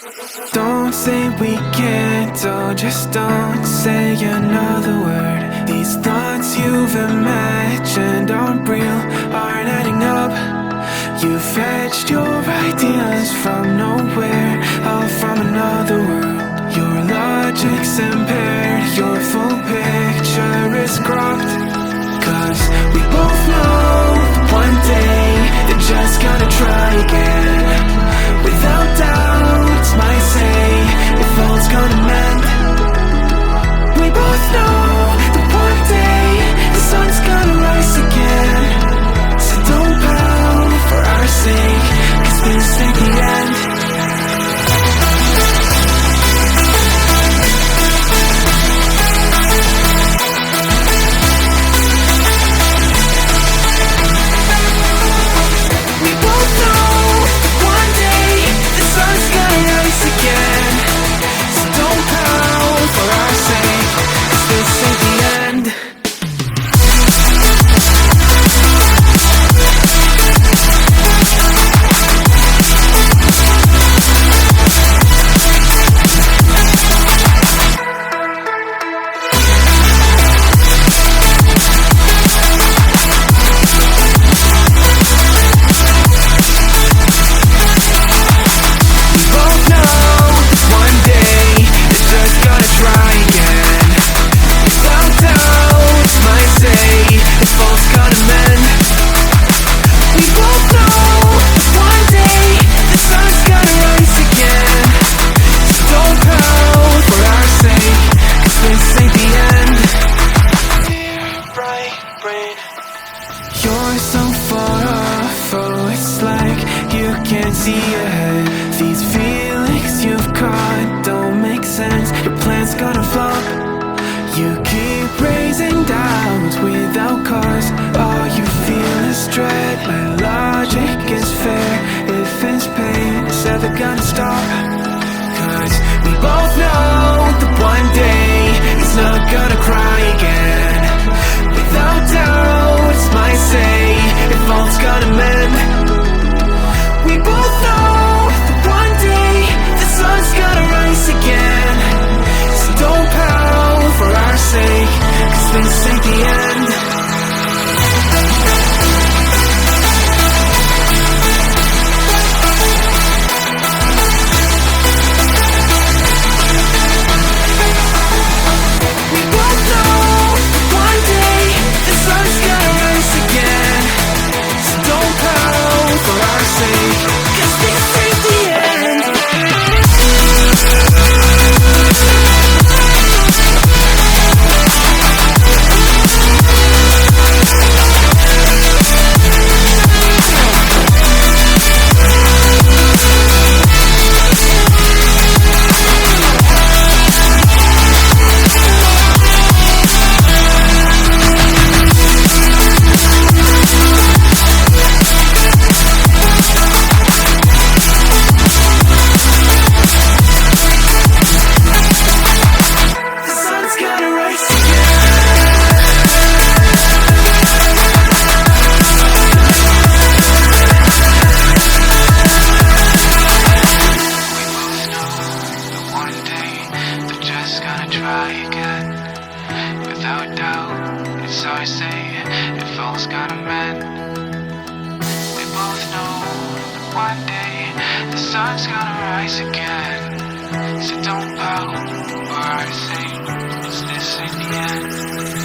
Don't say we can't, oh, just don't say another word. These thoughts you've imagined aren't real, aren't adding up. You fetched your ideas from nowhere, all from another world. Your logic's impaired, your full picture is cropped. Cause we both know one day they're just gonna try again. Without doubt, might say if all's gonna mend. We both know that one day the sun's gonna rise again. So don't pout for our sake, cause this ain't the end. You're so far off, oh, it's like you can't see ahead. These feelings you've caught don't make sense, your plan's gonna flop. You keep raising doubts without cause, all you feel is dread. My logic is fair, if it's pain, it's ever gonna stop. Cause we both know that one day he's not gonna cry again. Without doubt, might say if all's gonna mend. We both know that one day the sun's gonna rise again. So don't pout for our sake, cause this ain't the end. Without doubt, it's our say if all's gonna mend. We both know that one day the sun's gonna rise again. So don't pout for our sake, 'cause this ain't the end.